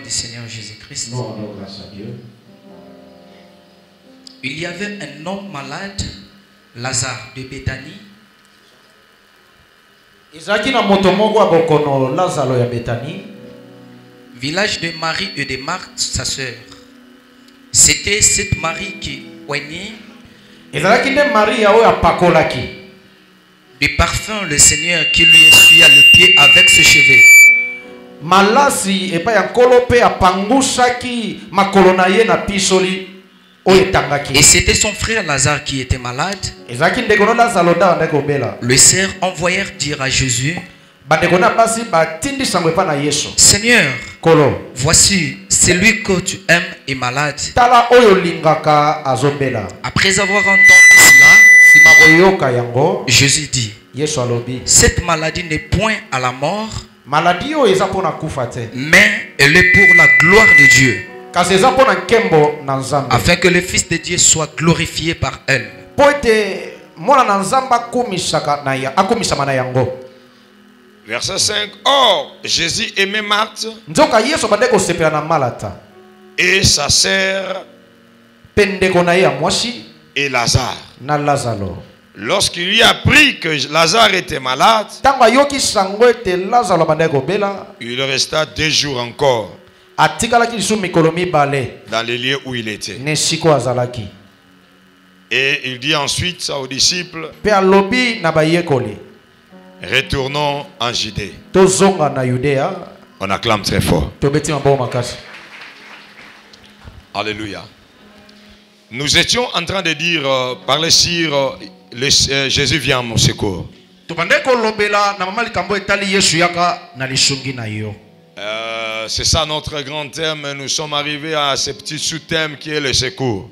du Seigneur Jésus-Christ. Nous rendons grâce à Dieu. Il y avait un homme malade, Lazare de Béthanie. Village de Marie et de Marthe, sa sœur. C'était cette Marie qui oignait du parfum le Seigneur qui lui essuya le pied avec ses cheveux. Et c'était son frère Lazare qui était malade. Les sœurs envoyèrent dire à Jésus: Seigneur, voici celui que tu aimes est malade. Après avoir entendu cela, Jésus dit: cette maladie n'est point à la mort, mais elle est pour la gloire de Dieu, afin que le Fils de Dieu soit glorifié par elle. Verset 5. Or, Jésus aimait Marthe et sa sœur et Lazare. Lorsqu'il lui apprit que Lazare était malade, il resta 2 jours encore dans les lieux où il était. Et il dit ensuite ça aux disciples: retournons en Judée. On acclame très fort. Alléluia. Nous étions en train de dire, parler sur Jésus vient à mon secours. C'est ça notre grand thème. Nous sommes arrivés à ce petit sous-thème qui est le secours.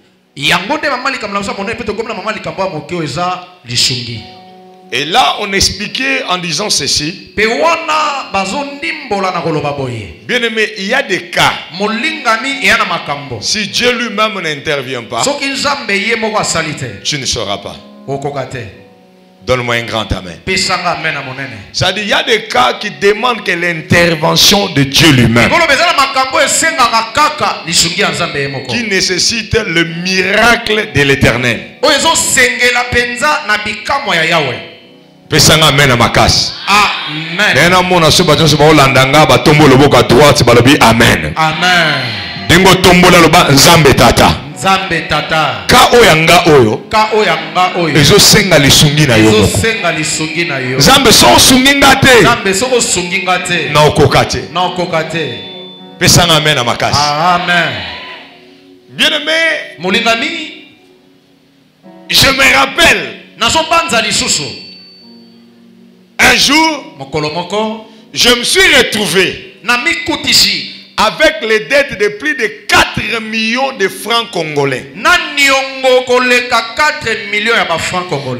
Et là, on expliquait en disant ceci. Bien aimé, il y a des cas. Si Dieu lui-même n'intervient pas, tu ne sauras pas. Donne-moi un grand amen. C'est-à-dire, il y a des cas qui demandent que l'intervention de Dieu lui-même, qui nécessite le miracle de l'Éternel. Pesanga amen à ma casse. Amen. Amen. Amen. Dengo tombola loba nzambe tata. Nzambe tata. Ka oyanga oyo. Ka oyanga oyo. Ezo senga lisungi na yo. Ezo senga lisungi na yo. Nzambe so sungi ngate. Nzambe so sungi ngate. Na okokate. Na okokate. Pesanga amen à ma casse. Amen. Bien aimé, molingami, je me rappelle. Naso banza lisusu. Un jour, je me suis retrouvé avec les dettes de plus de 4 millions de francs congolais.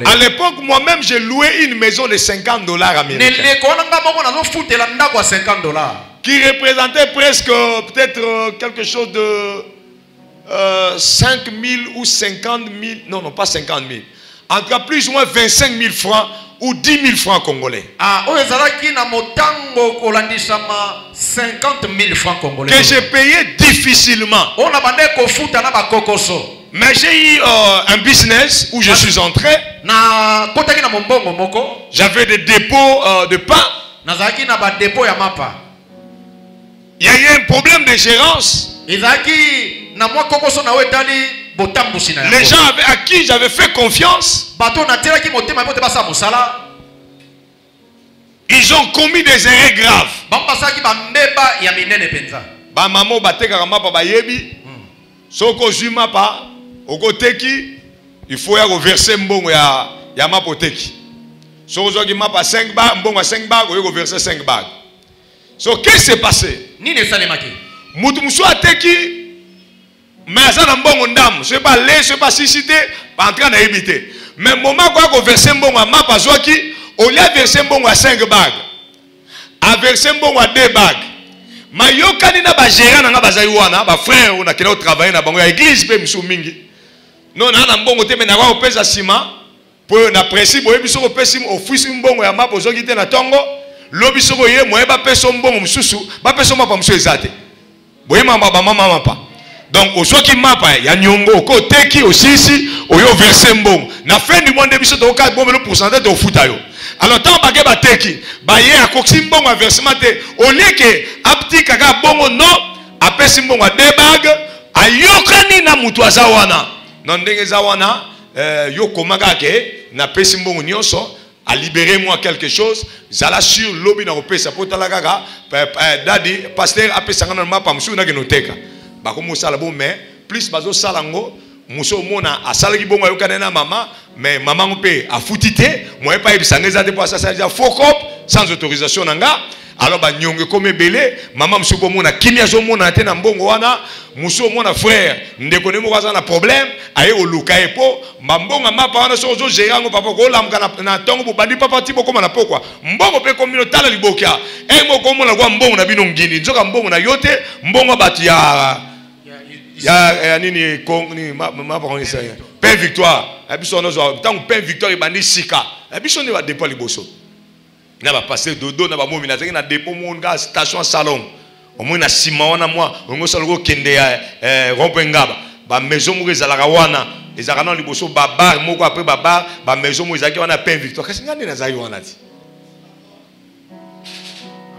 À l'époque, moi-même, j'ai loué une maison de $50 américains. Qui représentait presque peut-être quelque chose de 5 000 ou 50 000. Non, non, pas 50 000. En tout cas, plus ou moins 25 000 francs. Ou 10 000 francs congolais. Que j'ai payé difficilement. Mais j'ai eu un business où je suis entré. J'avais des dépôts de pain. Il y a eu un problème de gérance. Les gens à qui j'avais fait confiance, ils ont commis des erreurs graves. Maman bateka mapa ba yebi. Soko zuma pa okoteki, il faut y reverser mbongo ya mapoteki. Soko zoki mapa 5 bag, mbongo 5 bag, oyo reverser 5 bag. So qu'est-ce qui s'est passé? Nini salemaki? Mutu muso ateki. Mais ça n'a pas de je ne pas aller, je ne pas susciter, pas entrer dans éviter. Mais le moment où on verse un bon à ma pazoki, on lui a versé un bon à 5 bagues. A versé un bon à 2 bagues. Mais yo kanina ba gérant na ba zaiwana, ba frère on a qui travailler na bango église pe misu mingi. Non na mbongo te mena wa opesa sima, pour na principe o biso opesa sima ofisi mbongo ya mapo zoki te na tongo, lo biso ye mo ba peso mbongo msusu, ba peso mapo msu ezate. boye mama ba mama mapa. Donc au soit qui mapa ya nyongo ko teki osisi oyo verser mbongo. Na fin du mois de biso to ka bombe le pourcentage de futa yo. Alors tant ba ke ba teki ba ye akoksi mbongo a versement te au lieu que apti kaka bongo non apesi mbongo a debag ayokani na mutu azawana. Non ndenge zawana yo komaka ke na pesi mbongo nyonso a libéré moi quelque chose zala sur lobby na kopesa potala kaka dadi pasteur apesa ngana mapa msu na kenoteka ba ko musala bo mais plus bazo salango muso mona asalaki bongo ayokana na mama mais mama mpe afutite moi pas ebisangeza te pour ça ça faux cop sans autorisation nanga. Alors ba nyonge comme belé maman msu bo mona kimia zo mona te na mbongo wana muso mona frère ndeko ne mo kaza na problème aye oluka epo mbonga mapa wana so zo gérango papa ko lamka na tongo bo bandi papa ti bokoma na pokwa mbongo pe komino tala libokia e mo ko mona kwa mbongo na bino ngini nzoka mbongo na yote mbongo batu ya nini kong ni mapa ko isa Pain Victoire abiso no zo tango Pain Victoire bandi sika abiso ne ba depo liboso na ba passer dodo na ba momi na zaki na depo monga station salon au moins na sima wana moi on salgo kende ya rompengaba ba maison mo ezalaka wana ezalaka na liboso babar moko après babar ba maison mo ezaki wana Pain Victoire kasi ngani na zaki wana ti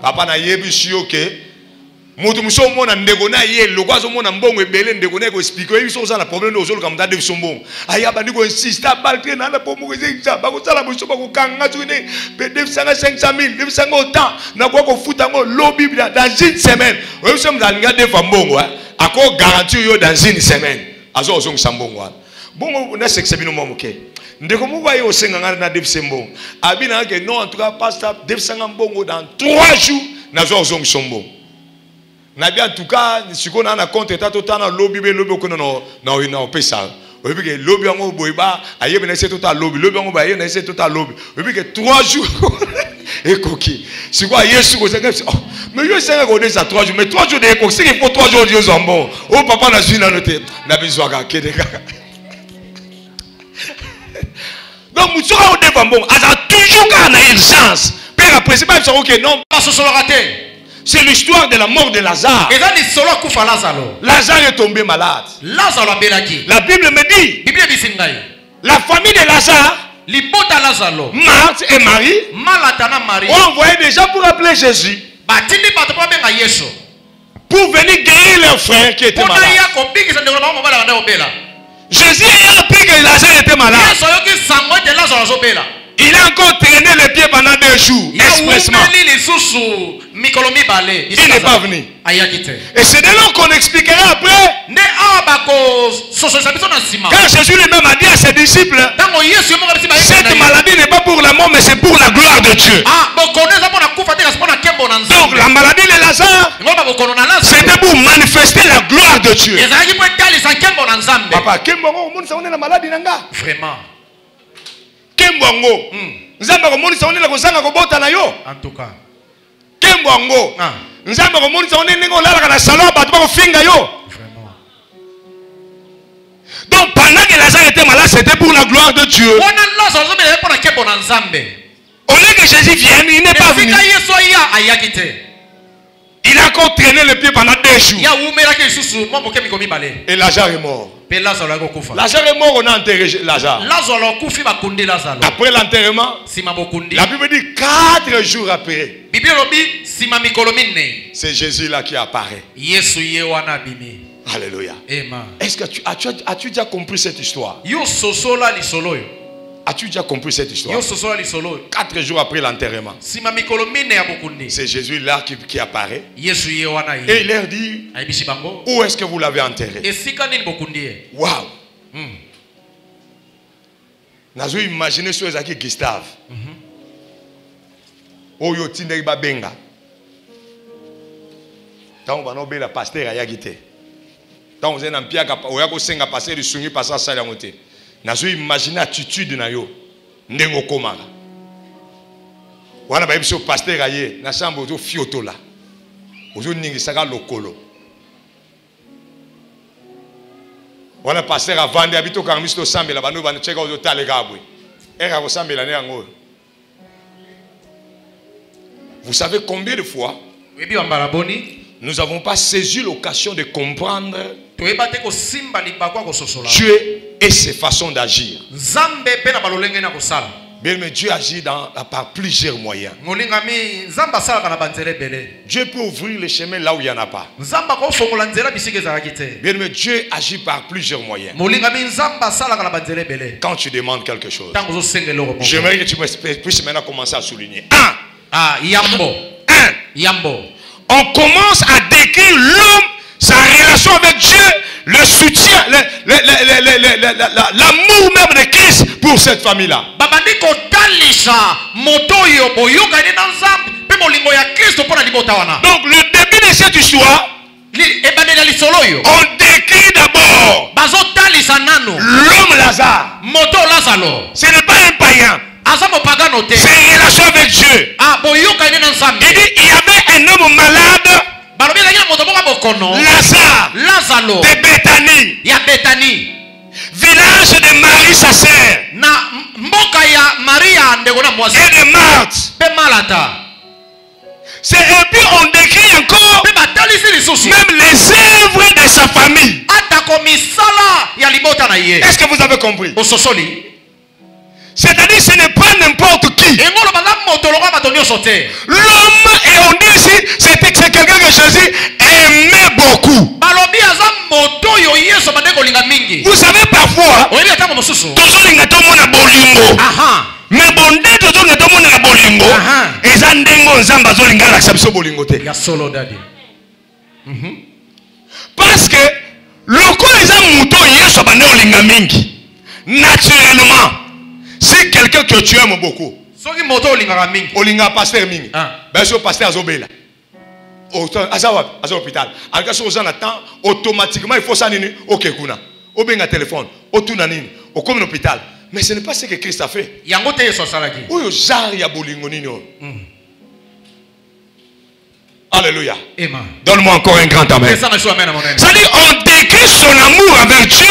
papa na yebi sioke mutu muso mona ndeko na ye lokwazo mona mbongo ebele ndeko na ko expliquer yebi so na problème ozolo kamda de sombongo aya bandi ko insista baltre na po mo ezeka ba ko sala muso ba ko kanga tune pe 500,000 200 autant na ko futa ngo lobby dans une semaine oyo so mzalinga de mbongo ako garantie yo dans une semaine azo ozongo sambongo bongo na sexe bino mo moke ndeko mo ba yo senga ngana na mbongo abina ke non en tout cas pasteur 200 mbongo dans 3 jours na zo ozongo sombongo na bien en tout cas si on a un compte état total lobby na pesa oui que lobby ngo boyba aye na essayer total lobby ngo ba aye na essayer total lobby oui que 3 jours et coquille si quoi yesu ko senga mais yo senga ko déjà 3 jours mais 3 jours de coquille il faut 3 jours de zombo oh papa na suis na noté na bizwa ka kede kaka donc muso ko de bambon a toujours kana urgence père après c'est pas OK non pas ce sera raté. C'est l'histoire de la mort de Lazare. Lazare est tombé malade. La Bible me dit, la famille de Lazare, Marthe et Marie, ont envoyé des gens pour appeler Jésus, pour venir guérir leur frère qui était malade. Jésus a appris que Lazare était malade. Il a encore traîné les pieds pendant 2 jours, expressement. Il n'est pas venu. Et c'est de là qu'on expliquera après. Quand Jésus lui-même a dit à ses disciples, cette maladie n'est pas pour la mort, mais c'est pour la gloire de Dieu. Donc la maladie de Lazare, c'était pour manifester la gloire de Dieu. Papa, vraiment. Kembwango nzambe komonisa onela kozanga kobota na yo en tout cas kembwango nzambe komonisa onela ndenge olalaka na salon bato bakofinga yo vraiment. Donc pendant que Lazare était malade c'était pour la gloire de Dieu. Au lieu que Jésus vienne il n'est pas venu. Il a encore traîné les pieds pendant 2 jours. Et Lazare est mort. Lazare est mort, on a enterré Lazare. Après l'enterrement, la Bible dit 4 jours après, c'est Jésus là qui apparaît. Alléluia. Est-ce que as-tu déjà compris cette histoire? As-tu déjà compris cette histoire? 4 jours après l'enterrement, c'est Jésus là qui apparaît. Et il leur dit, où est-ce que vous l'avez enterré? Waouh! Nous imaginez ce que Gustave. Oyo tindei babenga. Tant on va la pasteur à Yagite. Tant on est en pied à Oyako Senga passer du sungi passer à Salamote. Nous imaginez l'attitude na yo. Ndengo komala. Wana ba biso pasteur aye na chambre zo fioto la. Ozo ningi saka lokolo. Wana pasteur avande habito kamisto sambela banu banu cheka ozo talega bwe. Eka ko sambela ne yango. Vous savez combien de fois nous n'avons pas saisi l'occasion de comprendre Dieu Dieu et ses façons d'agir. Bien, Mais Dieu agit par plusieurs moyens. Dieu peut ouvrir les chemins là où il n'y en a pas. Bien, mais Dieu agit par plusieurs moyens. Quand tu demandes quelque chose, j'aimerais que tu puisses maintenant commencer à souligner. On commence à décrire l'homme, sa relation avec Dieu, le soutien, l'amour même de Christ pour cette famille-là. Donc le début de cette histoire, on décrit d'abord l'homme Lazare. Ce n'est pas un païen. C'est une relation avec Dieu. Il dit il y avait un homme malade, Lazare, de Bethanie, village de Marie sa sœur, et de Marthe. Et puis on décrit encore même les œuvres de sa famille. Est-ce que vous avez compris? C'est-à-dire ce n'est pas n'importe qui. L'homme, et on dit ici, c'est quelqu'un que Jésus aimait beaucoup. Vous savez parfois, mais bon, parce que le corps les naturellement, si quelqu'un que tu aimes beaucoup, olinga pasteur mingi, ben ce pasteur azobela, aza hôpital, en cas où on attend automatiquement il faut ça nini, ok kuna, au benga téléphone, au tuna nini, au comme hôpital, mais ce n'est pas ce que Christ a fait. Oyo zari ya bolingo nini. Alléluia. Donne-moi encore un grand amen. C'est-à-dire, on décrit son amour avec Dieu.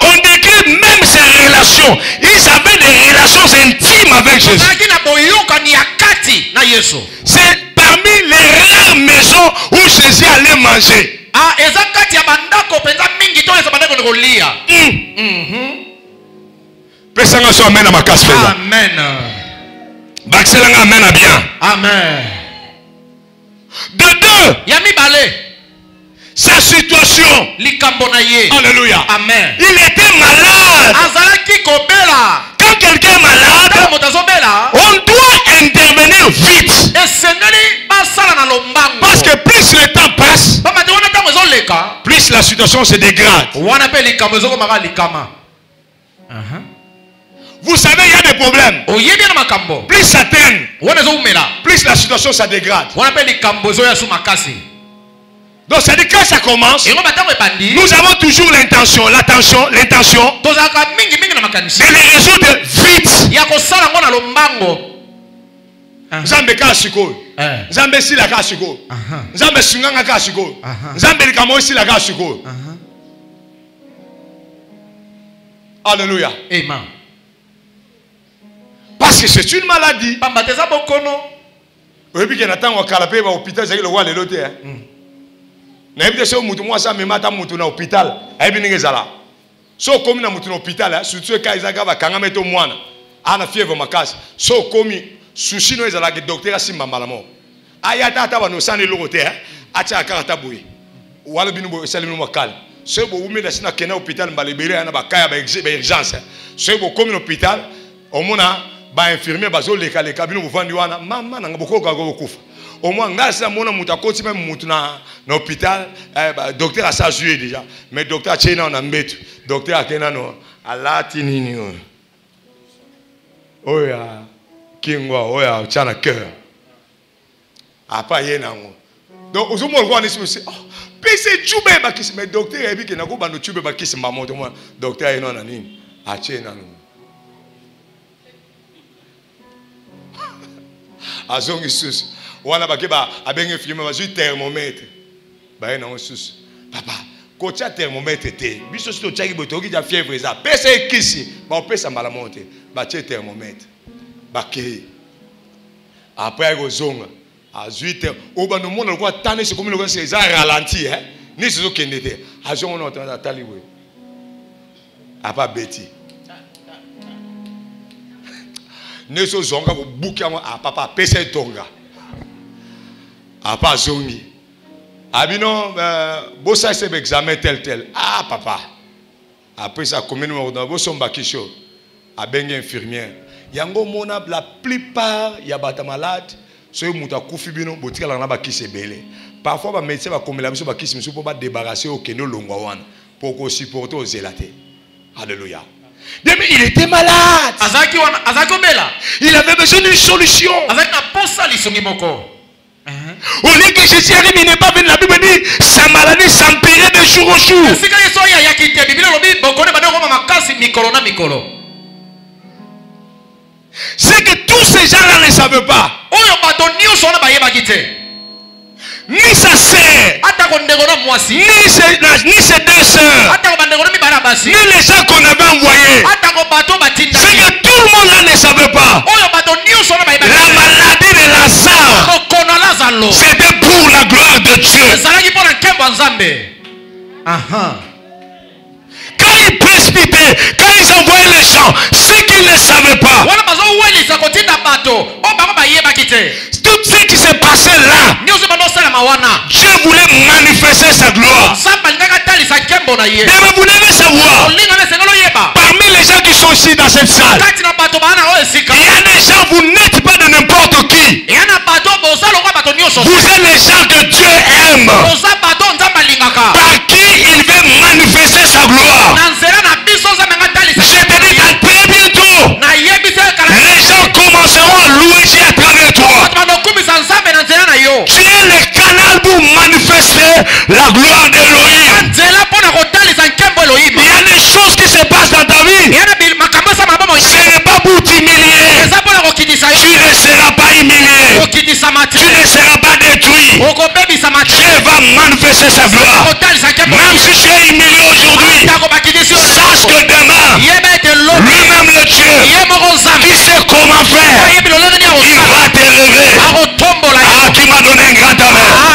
On décrit même ses relations. Ils avaient des relations intimes avec Jésus. C'est parmi les rares maisons où Jésus allait manger. Amen. Amen. Amen. De deux, sa situation. Alléluia. Amen. Il était malade. Quand quelqu'un est malade, on doit intervenir vite. Parce que plus le temps passe, plus la situation se dégrade. Vous savez, il y a des problèmes. Plus ça traîne, plus la situation se dégrade. Donc ça dit quand ça commence, nous avons toujours l'intention de les résoudre vite. Nzambe ka siko, Nzambe si la ka siko, Nzambe sunganga ka siko, Nzambe likamo si la ka siko. Alléluia. Amen. Parce que c'est une maladie. Oui, puis qu'il y a un canapé à l'hôpital, c'est le roi de l'hôtel. N'importe si moi ça me met à l'hôpital, et bien n'est-ce là. So comme na mutu l'hôpital, surtout quand ils agava quand meto mwana, ana fièvre makasi. So comme sushi no ezala que docteur asimba malamo. Ayata taba no sane lokote, acha karata boui. Wala binu bo salimu makal. So bo umi na sina kena hôpital mbalibere ana bakaya ba urgence. So bo comme l'hôpital, au mona ba infirmier bazo leka leka binu bo vandi wana mama na ngaboko ka go kufa. Au moins ngasa mona mutakoti même mutu na hôpital, docteur a ça joué déjà. Mais docteur tchena on ambetu. Docteur akena no alati nini o. Oya kingwa oya chana cœur. Apa yena ngo. Donc ozumo ngo ani sisi. Pese chube bakisi mais docteur ebi ke nako bando chube bakisi mamoto moi. Docteur yena na nini? Achena no. Azongi sus. Wana bakeba abenge filme bazu thermomètre. Ba yena on sus. Papa quand tu thermomètre té, biso si tu as une fièvre, ça pèse ici, on pèse à la montée, bah tu thermomètre, bah qui après au zonga, À 8 heures. Au bas, nous montrons quoi? Tanné, c'est comme le c'est ralenti. Ni c'est ce qui n'était. À ce moment, on a tali. A pas bêti. Ne so zonga ko bouka a papa pese tonga. A pas zongi. Abino bossa c'est examen tel. Ah papa. Après ça commune on a bosso mbakisho. A bengi infirmière. Yango mona la plupart ya bata malade. Ceux muta kufi bino botika la na bakise belé. Parfois ba médecin va comme la biso bakise miso pour pas débarrasser au keno longwa wana pour qu'on supporte aux zélatés. Alléluia. Mais il était malade. Il avait besoin d'une solution. Au lieu que Jésus arrive, il n'est pas venu. La Bible dit sa maladie s'empirait de jour au jour. C'est que tous ces gens-là ne savent pas. Ni sa sœur, ni ses deux sœurs, ni les gens qu'on avait envoyés. C'est que tout le monde là ne savait pas. La maladie de Lazare, c'était pour la gloire de Dieu. Quand ils précipitaient, quand ils envoyaient les gens, c'est qu'ils ne savaient pas. Tout ce qui s'est passé là, Dieu voulait manifester sa gloire. Mais vous devez savoir, parmi les gens qui sont ici dans cette salle, il y a des gens, vous n'êtes pas de n'importe qui. Vous êtes les gens que Dieu aime, par qui il veut manifester sa gloire. Je te dis que très bientôt, les gens commenceront à louer Dieu à travers toi. Tu es le canal pour manifester la gloire d'Elohim. Il y a des choses qui se passent dans ta vie. Ce n'est pas pour t'humilier. Tu ne seras pas humilié. Tu ne seras pas détruit. Dieu va manifester sa gloire. Même si tu es humilié aujourd'hui, sache que demain, lui-même le Dieu, qui sait comment faire, il va t'élever. Ah, qui m'a donné un grand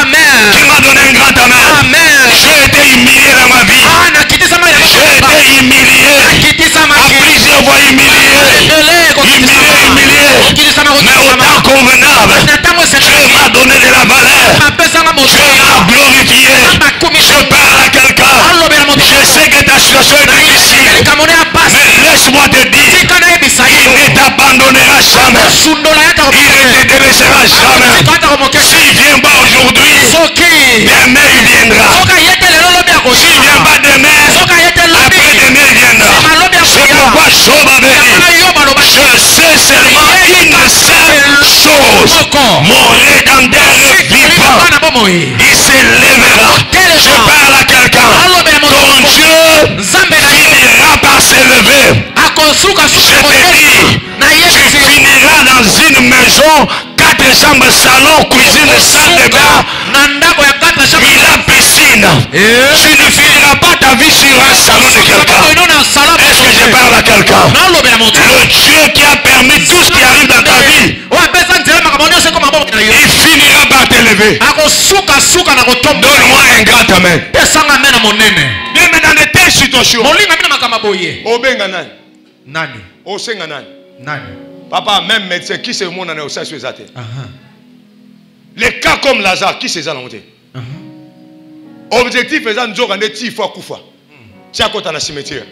amen. Qui m'a donné un grand amen. J'ai été humilié dans ma vie. J'ai été humilié. À plusieurs fois humilié. Mais au temps convenable, Dieu m'a donné de la valeur. Dieu m'a glorifié. Je parle à quelqu'un. Je sais que ta situation est difficile. Mais laisse-moi te dire, il ne t'abandonnera jamais. Il ne te délaissera jamais. S'il ne vient pas aujourd'hui, demain il viendra. S'il ne vient pas demain, après demain il viendra. C'est pourquoi Job avait dit, je sais seulement une seule chose. Mon Rédempteur vivant, il s'élèvera. Je parle à quelqu'un. Ton Dieu finira par s'élever. Je te dis, tu finiras dans une maison, 4 chambres, salon, cuisine, salle de bain. Il a piscine. Tu ne finiras pas ta vie sur un salon de quelqu'un. Est-ce que je parle à quelqu'un? Le Dieu qui a permis tout ce qui arrive dans ta vie, il finira par t'élever. Donne-moi un grand amen. Bien, mais dans de telles situations, obenga nani? Osenga nani? Papa, même médecin, qui c'est le monde en est sur les athées? Les cas comme Lazare, qui c'est ça? Objectif est de nous rendre 10 fois Koufa. C'est à côté de la cimetière.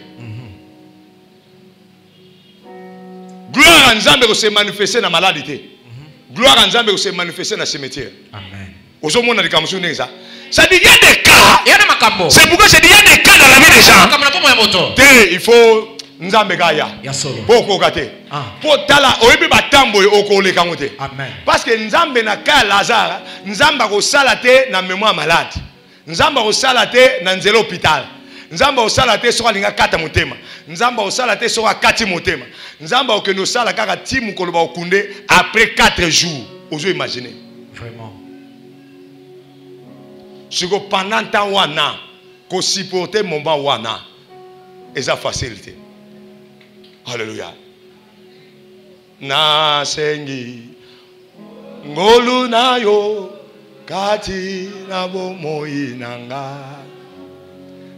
Gloire à Nzambe se manifester dans la maladie. Gloire à Nzambe se manifester dans le cimetière. Amen. Ça dit, il y a des cas. C'est pourquoi je dis, il y a des cas dans la vie des gens. Il faut Nzambe Gaya. Pour Kokate. Pour Tala, Oebi Batambo Okole Kamote. Parce que Nzambe na ka Lazare, Nzamba ko salate na mémoire malade. Nzamba ko salate na nzelo hôpital. Nzamba ko salate so linga kata motema. Nzamba ko salate so kati motema. Nzamba ko no sala kaka timu ko ba okunde après 4 jours. Ozo imaginer. Vraiment. Si pendant tant wana ko supporter mon ba wana. Eza facilité. Alléluia. Na sengi ngolu na yo kati na bomoi nanga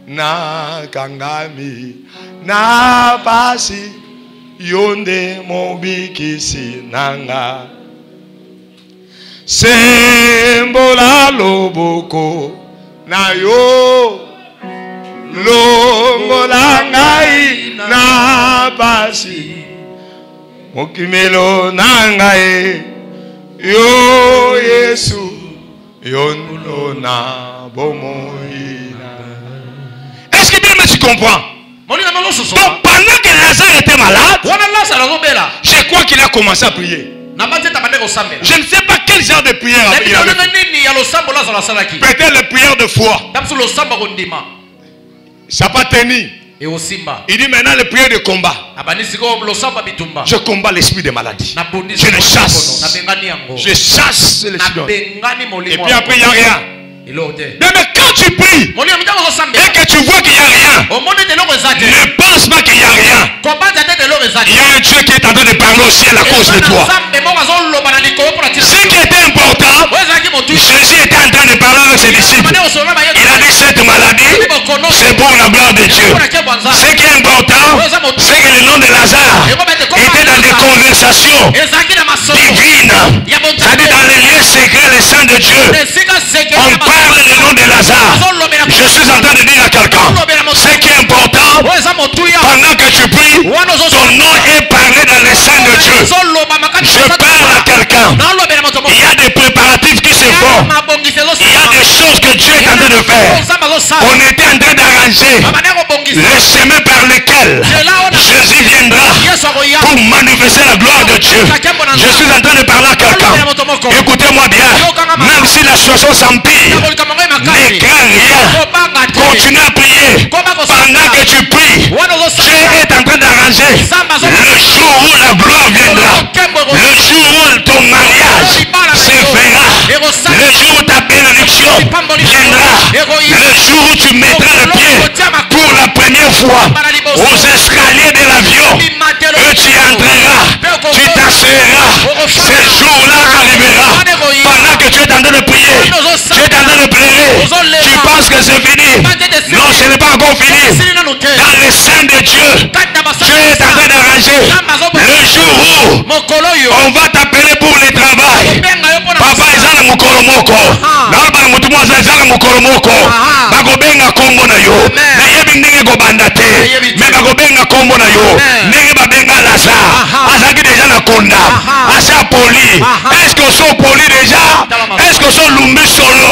na kangami na pasi yonde mobikisi nanga sembola loboko na yo longola ngai na pasi mokimelo na ngai yo Yesu yondo na bomoina. Est-ce que bien tu comprends? Donc pendant que Lazare était malade, je crois qu'il a commencé à prier. Je ne sais pas quel genre de prière il a fait. Peut-être les prières de foi. Ça n'a pas tenu. Il dit maintenant les prières de combat. Je combats l'esprit de maladie. Je le chasse. Je chasse l'esprit. Et puis après il n'y a rien. Mais quand tu pries et que tu vois qu'il n'y a rien, ne pense pas qu'il n'y a rien. Il y a un Dieu qui est en train de parler au ciel à cause de toi. Ce qui était important, Jésus était en train de parler avec ses disciples. Il a dit cette maladie, c'est pour la gloire de Dieu. Ce qui est important, c'est que le nom de Lazare était dans des conversations divines. C'est-à-dire dans les lieux secrets, les saints de Dieu. On parle du nom de Lazare. Je suis en train de dire à quelqu'un, ce qui est important, pendant que tu pries, ton nom est parlé dans les saints de Dieu. Je parle à quelqu'un. Il y a des préparatifs qui se font. Il y a des choses que Dieu est en train de faire. On était en train d'arranger le chemin par lequel Jésus viendra pour manifester la gloire de Dieu. Je suis en train de parler à quelqu'un. Écoutez-moi bien. Même si la situation s'empire, ne crains rien. Continue à prier. Pendant que tu pries, Dieu est en train d'arranger le jour où la gloire viendra. Le jour où ton mariage se fera. Le jour où ta bénédiction viendra. Le jour où tu mettras le pied pour la première fois aux escaliers de l'avion, tu entreras, tu t'asseoiras. Ce jour-là arrivera. Pendant que tu es en train de prier, tu es en train de pleurer, tu penses que c'est fini. Non, ce n'est pas encore fini. Dans les seins de Dieu, Dieu est en train d'arranger le jour où on va t'appeler pour le travail. Papa, ezala mukolo moko. Nalba mutu mwaza ezala mukolo moko. Bagobenga kombo na yo. Na yebi ndenge gobanda te. Me bagobenga kombo na yo. Ndenge babenga Lazare. Azaki déjà na konda. Asa poli. Est-ce que so poli déjà? Est-ce que so lumbi solo?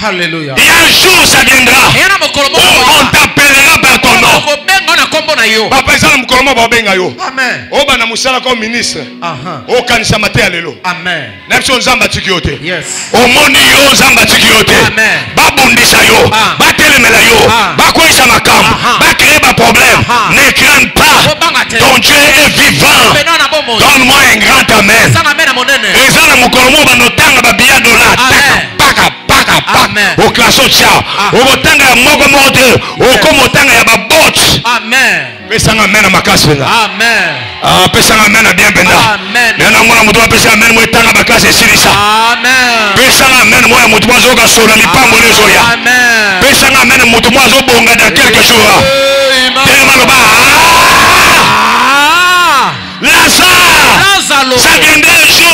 Alléluia. Et un jour ça viendra. On t'appellera par ton nom. Papa ezala mukolo moko babenga yo. Amen. Oba na musala comme ministre. O kanisa mate alelo. Amen. Nepso nzamba tikiote. Yes. Omoni yo nzamba tikiote. Amen. Babundisa yo. Batelemela yo. Bakoisa makambo. Ba créer ba problème. Ne crains pas. Ton Dieu est vivant. Donne-moi un grand amen. Ezala mukolo moko banotanga ba biya dola. Paka paka paka. O klaso cha. O tanga moko mote. O komo tanga ya ba bot. Amen. Pesanga mena makasi. Amen. Pesanga mena bien benda. Amen. Nena mwana mutu pesanga mena mo tanga bakasi silisa. Amen. Pesanga mena mo mutu mwazo ka sola lipambo lezo ya. Amen. Pesanga mena mutu mwazo bonga da quelque chose. Tellement le bas. Lazare. Ça viendra un jour.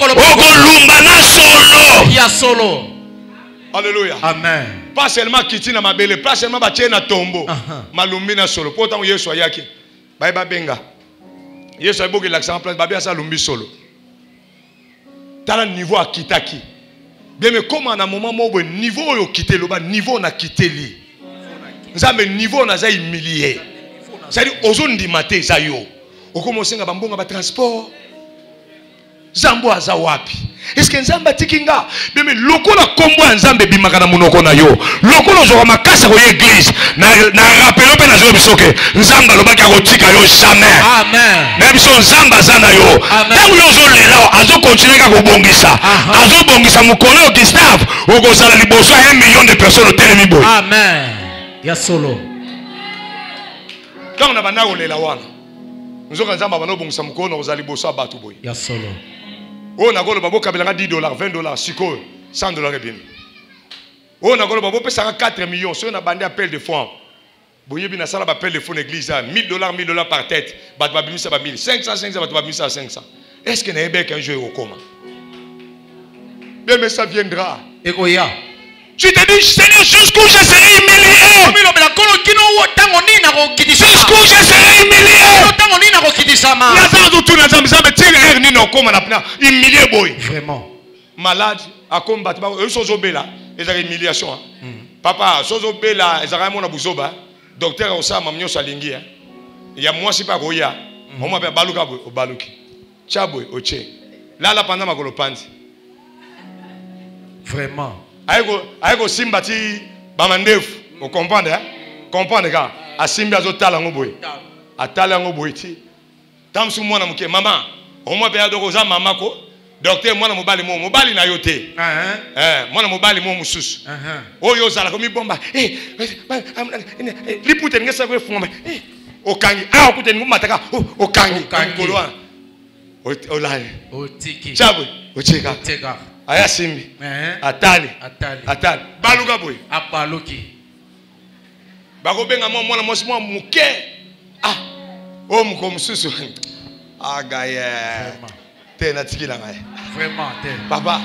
Ogolumba na solo. Ya solo. Alléluia. Amen. Pas seulement kiti na mabele, pas seulement batie na tombo. Malumbi na solo. Pourtant Yesu ayaki. Ba benga. Yesu ayiboki l'accent en place ba bia sa lumbi solo. Tala niveau a kitaki. Bien mais comment na moment mo niveau yo kité lo ba niveau na kité li. Nzambe niveau na za humilié. C'est-à-dire ozondi maté za yo. Okomosenga bambonga ba transport. Zambo aza wapi? Est-ce que nzamba tikinga? Beme lokola kombo ya nzambe bimaka na munoko na yo. Lokola zo makasa ko église na rappelo pe na zo bisoke. Nzamba lobaki akotika yo jamais. Amen. Na biso nzamba za na yo. Tangu yo zo lela azo continuer ka kobongisa. Azo bongisa mukolo Gustave. Oko sala liboso 1 million de personnes telemi boy. Amen. Ya solo. Tangu na bana ko lela wana. Nous avons un bon samko, nous allons bosser à Batouboy. Ya solo. On a golo babo kabelanga $10, $20, siko, $100 et bien. On a golo babo pesa 4 millions, si on a bandé appel de fonds. Boye bien ça la appel de fonds l'église $1000 par tête. Bat babimi ça 1000, 500 bat babimi ça 500. Est-ce que n'est qu'un jeu au coma? Bien mais ça viendra. Ekoya. Tu te dis Seigneur jusqu'où je serai humilié. Jusqu'où je serai humilié. Vraiment. Malade, à combat, eux sont obéla, ils ont humiliation. Papa, sont obéla, ils ont mon abouzoba. Docteur Osama Mnyo Salingi. Il y a moi, c'est pas Goya. On m'appelle Baluka au Baluki. Tchaboy, au Tché. Là, la pendant ma golopandi. Vraiment. Aïgo Simbati, Bamandef. Vous comprenez, hein? Comprenez, gars. A Simba Zotalangoboy. A Talangoboy. Tam sou mwana muke maman omwa pe adokoza mama ko docteur mwana mobali na yote mwana mobali mo mususu oyo zala ko mi bomba lipute ngesa ko fumba okangi okute ngumataka okangi kolwa olale otiki chabu ocheka aya simbi atali baluka boy abaluki bako benga mwana mosi mwa muke oh mon mususu agaye te na tikila ngai vraiment te papa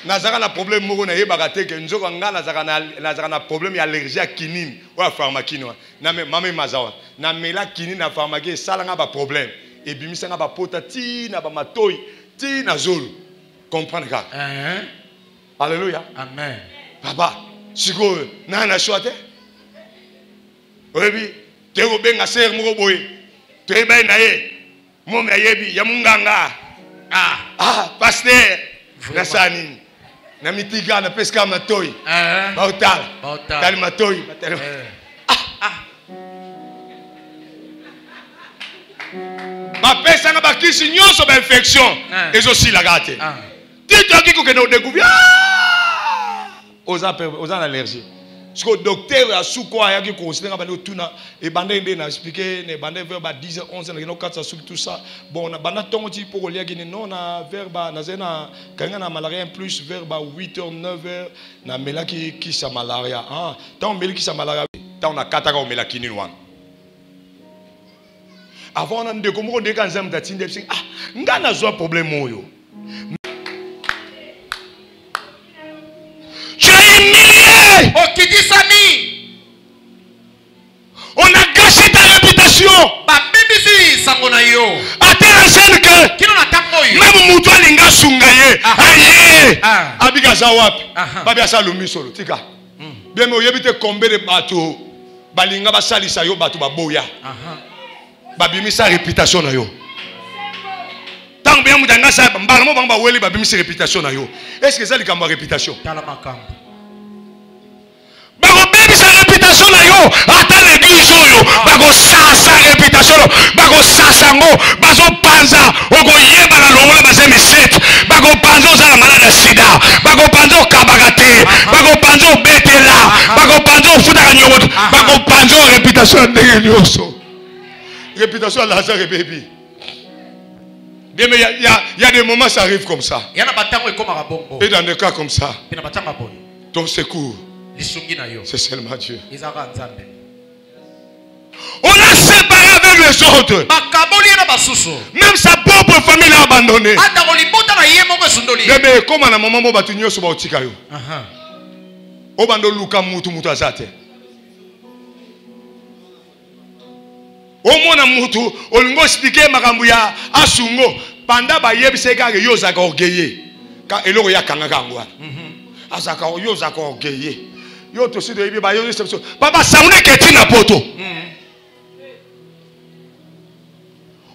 nazaka na problème moko na yebaka te ke nzoko nga nazaka na problème ya allergie à kinini ou pharmacie na mama mazawa na mela kinini na pharmacie salanga ba problème et bimisanga ba pota ti na ba matoi ti na zolo comprendre ka alléluia amen papa siko na choite oyebi te ko benga ser moko boye Treba na ye, mom ya yebi ya munganga. Pasteur, nasani. Na mitiga na peska matoi. Bautal. Tali matoi. Ma pesa na bakisi nyonso ba infection. Ezo si la gate. Tito akiko ke no découvrir. Oza allergie. Parce que le docteur a souko a yaki considéré que tuna et bandé na expliqué ne bandé vers 10 11 na 4 ça tout ça bon na banda tongo ti pour lier gini non na vers na zena kanga na malaria en plus vers 8h 9h na melaki ki sa malaria tant melaki sa malaria tant na kataka o melaki ni wan avant on de comme on de kan zam datinde ngana zo problème oyo on a gâché ta réputation. Même Moutoua Linga Sungaye. Aïe. Abiga Zawapi. Babia Salumi Solo. Tika. Bien, mais il y a combien de bateaux. Balinga Basali Sayo Batou Baboya. Babimi sa réputation na yo. Tant bien Moudanga sa Mbalamo Bamba Weli Babimi sa réputation na yo. Est-ce que ça lui a réputation? Bako baby sa réputation na yo ata l'église yo bako sa réputation bako sango bazo panza oko yeba na longola baze miset bako panzo za na malade sida bako panzo kabagate bako panzo betela bako panzo futa kanyoto bako panzo réputation ndenge nyoso réputation la sa baby. Bien mais il y a des moments ça arrive comme ça. Et dans des cas comme ça ton secours c'est seulement Dieu. On a séparé avec les autres. Même sa propre famille l'a abandonné. Mais comment la maman va tenir sur le tikayo? Obando luka mutu mutu azate. Omona mutu olingo expliquer makambo ya asungo panda ba yebiseka ke yo zaka orgueillé. Ka eloko ya kanga kangwa. Azaka yo zaka orgueillé. Yo to si de ibi ba yo reception papa saune keti na poto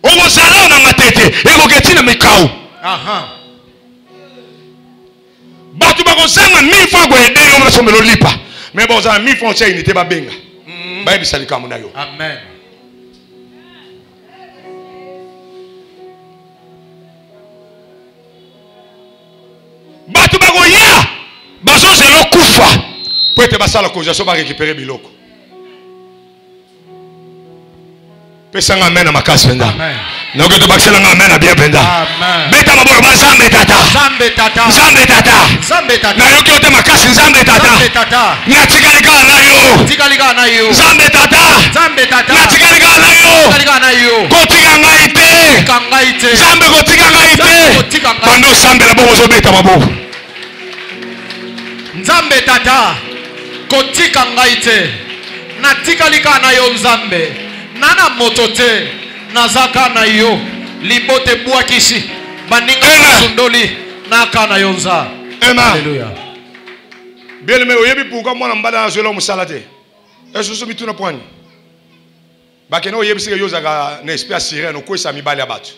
omo sala na matete eko keti na mikau batu ba ko sanga 1000 fois go ede yo na somelo lipa mais bon za 1000 fois chaine te ba benga ba bi salika muna yo amen batu ba ko ya bazo zelo kufa pour être basala congestion va récupérer biloko Pesanga amen à ma casse penda. Amen. Nous que tu baxela amen à bien penda. Amen. Beta maboro Zambe tata. Zambe tata. Zambe tata. Zambe tata. Na yoki ote ma casse Zambe tata. Zambe tata. Na tikalika na yo. Tikalika na yo. Zambe tata. Zambe tata. Na tikalika na yo. Tikalika na yo. Kotika ngaite. Kangaite. Zambe kotika ngaite. Pando Zambe la bongo zo beta mabo. Nzambe tata kotika ngai te natikalika na yo nzambe nana moto te nazaka na yo libote bwakisi baninga sundoli naka na yo nza. Alléluia. Bien aimé, oyebi pourquoi moi nambala zelo musala te. Est-ce que mituna point? Bakena oyebi sike yo zaka na esprit sirène ko esa mibali abatu.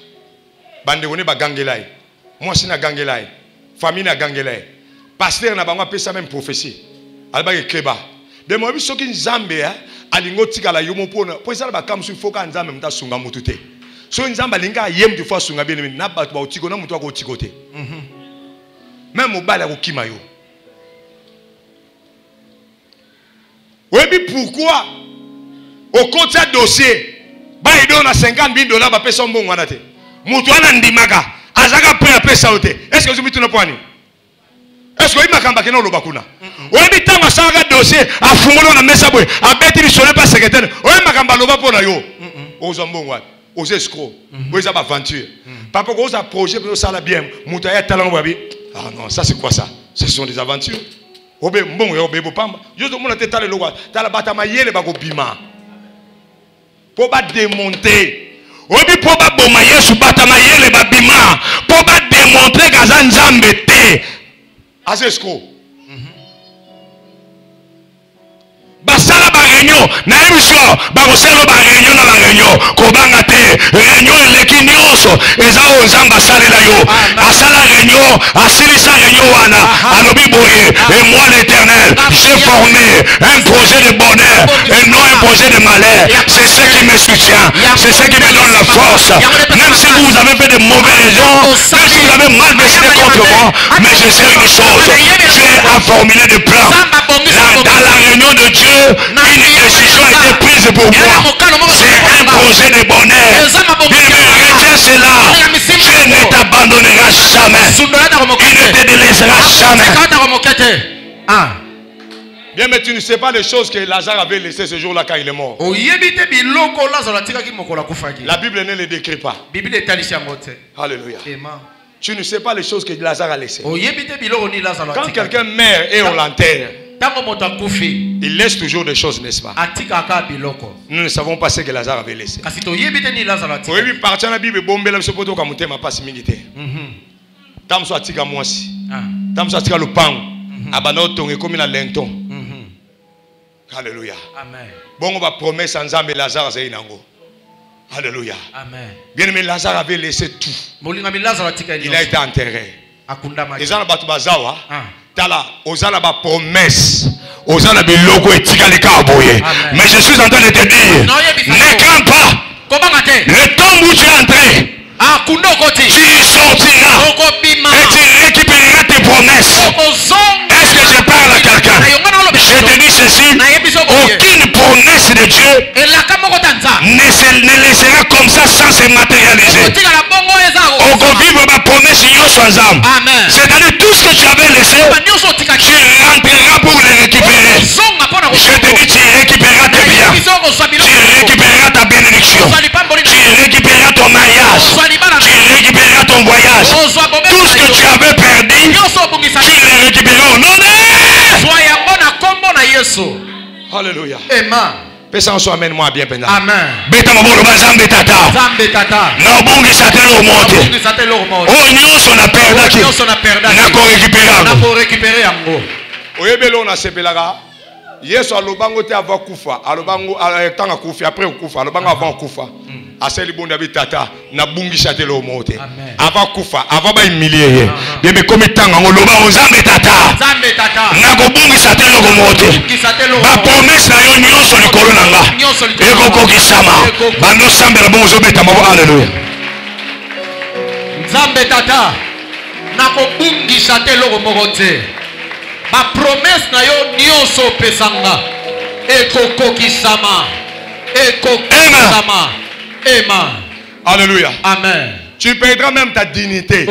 Bande woni ba gangelai. Moi sina gangelai. Famille na gangelai. Pasteur na bango pesa même prophétie. Alba ekeba. De mo biso ki nzambe alingo tikala yomo pona. Po sala ba kamsu foka nzambe mta sunga mutu te. So nzambe alinga yem du fois sunga bien na batu ba otiko na mutu akotiko te. Même mobala ko kima yo. Webi pourquoi au côté dossier ba ido na 50 000 $ ba pesa mbongo wana te. Mutu ana ndimaka azaka prêt à pesa ote. Est-ce que vous mituna poani? Est-ce que vous m'avez dit que vous avez dit que vous avez dossier à Fumolo na mesa boy a beti ni sole pas secrétaire vous avez dit que vous yo aux ambons aux escrocs aux aventures papa vous avez projet pour ça la bien mutaya talent wabi. Ah non, ça c'est quoi ça? Ce sont des aventures. Obe mbongo yo bebo pamba yo to mona tetale lokwa tala batama yele bako bima pour ba démonter obi pour ba boma yesu batama yele ba bima pour ba démontrer que nzambe te Azesco. Basala ba réunion, na émission, ba koselo ba réunion na ba réunion, kobanga te, réunion eleki nyonso, eza o nzamba salela yo. Asala réunion, asilisa réunion wana, alobi boye, et moi l'Éternel, j'ai formé un projet de bonheur et non un projet de malheur. C'est ce qui me soutient, c'est ce qui me donne la force. Même si vous avez fait de mauvaises raisons, même si vous avez mal décidé contre moi, mais je sais une chose, Dieu a formulé des plans. Dans la réunion de Dieu, une décision a été prise pour moi. C'est un projet de bonheur. Retiens cela. Dieu ne t'abandonnera jamais. Il ne te délaissera jamais. Bien, mais tu ne sais pas les choses que Lazare avait laissées ce jour-là quand il est mort. La Bible ne les décrit pas. Alléluia. Tu ne sais pas les choses que Lazare a laissées. Quand quelqu'un meurt et on l'enterre, il laisse toujours des choses, n'est-ce pas? Nous ne savons pas ce que Lazare avait laissé. Oui, partir la Bible, bombe la sepoto comme thème pas similité. Tam so atika mwasi. Tam so atika lupango. Abana tonge comme na lenton. Alléluia. Amen. Bon, on va promesse en Nzambe Lazare c'est inango. Alléluia. Amen. Bien aimé, Lazare avait laissé tout. Il a été enterré. Les gens batu bazawa. Tala, osana ba promesse. Osana biloko etika le kaboye. Mais je suis en train de te dire, ne crains pas. Le temps où tu es entré, tu sortiras et tu récupéreras tes promesses. Est-ce que je parle à quelqu'un? Je te dis ceci, aucune promesse de Dieu ne laissera comme ça sans se matérialiser. On va vivre ma promesse c'est-à-dire tout ce que tu avais laissé, tu rentreras pour le récupérer. Je te dis, tu récupéreras tes biens, tu récupéreras ta bénédiction, tu récupéreras ton mariage, tu récupéreras ton voyage. Tout ce que tu avais perdu, tu le récupéreras au nom de Jésus. Alléluia. Amen. Pesa so amène-moi bien penda. Amen. Beta mabolo bazambe tata. Zambe tata. Na obungi satelo mote. Obungi satelo mote. Oh nyonso na perdaki. Nyonso na perdaki. Na ko récupérer. Na ko récupérer yango. Oyebelo na sepelaka. Yesu alobango te avant kufa. Alobango tanga kufa après kufa. Alobango avant kufa. Aseli bonda bitata na bungi satelo mote. Avant kufa, avant ba humilier. Bien mais comme tanga ngoloba ozambe tata. Zambe tata. Na ko bungi satelo mote. Ba promesse na yo nyonso likolo nanga. Eko kokisama. Bando sambela bonzo beta mabo alléluia. Zambe tata. Na ko bungi satelo mote. Ba promesse na yo nyonso pesanga. Eko kokisama. Eko kokisama. Alléluia. Amen. Tu perdras même ta dignité.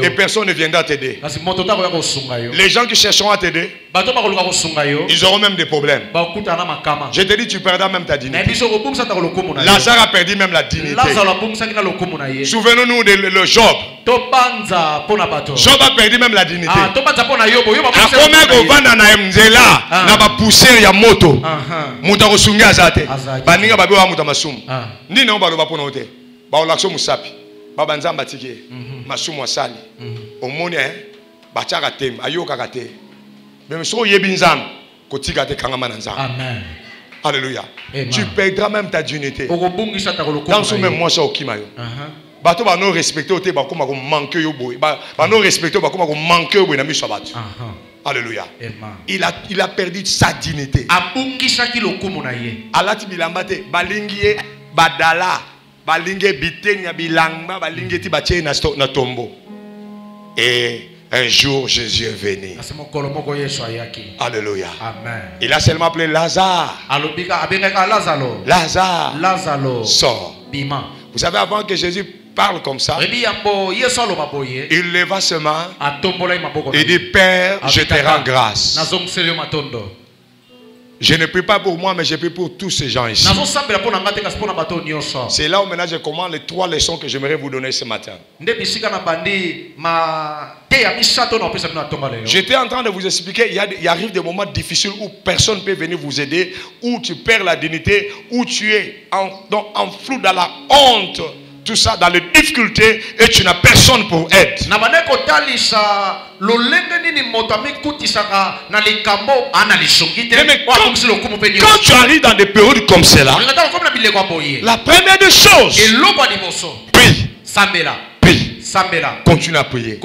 Et Et personne ne viendra t'aider. Les gens qui chercheront à t'aider, ils auront même des problèmes. Je te dis, tu perdras même ta dignité. Lazare a perdu même la dignité. Souvenons-nous de Job. Job a perdu même la dignité. Baolakso musapi babanza mbatike masumu asali omoni bachaka tem ayoka kate mais so yebi nzam kotika te kangama na nzam. Amen. Alléluia. Tu perdras même ta dignité. Dans ce même moi ça okimayo. Bato ba no respecter ote ba koma ko manquer yo boy ba no respecter ba koma ko manquer yo boy na miso bato. Alléluia. Il a perdu sa dignité. Abungisaki lokumu na ye. Alati bilamba te balingie badala balinge bitenya bilangba balinge ti batie na tombo. Et un jour Jésus est venu. Alléluia. Amen. Il a seulement appelé Lazare. Lazare sort. Vous savez, avant que Jésus parle comme ça, il leva ses mains et dit, Père, je te rends grâce. Je ne prie pas pour moi, mais je prie pour tous ces gens ici. C'est là où maintenant je commande les 3 leçons que j'aimerais vous donner ce matin. J'étais en train de vous expliquer, il arrive des moments difficiles où personne ne peut venir vous aider, où tu perds la dignité, où tu es en flou dans la honte. Tout ça dans les difficultés et tu n'as personne pour aide. Mais quand tu arrives dans des périodes comme celle-là, la première des choses, prie. Prie. Continue à prier.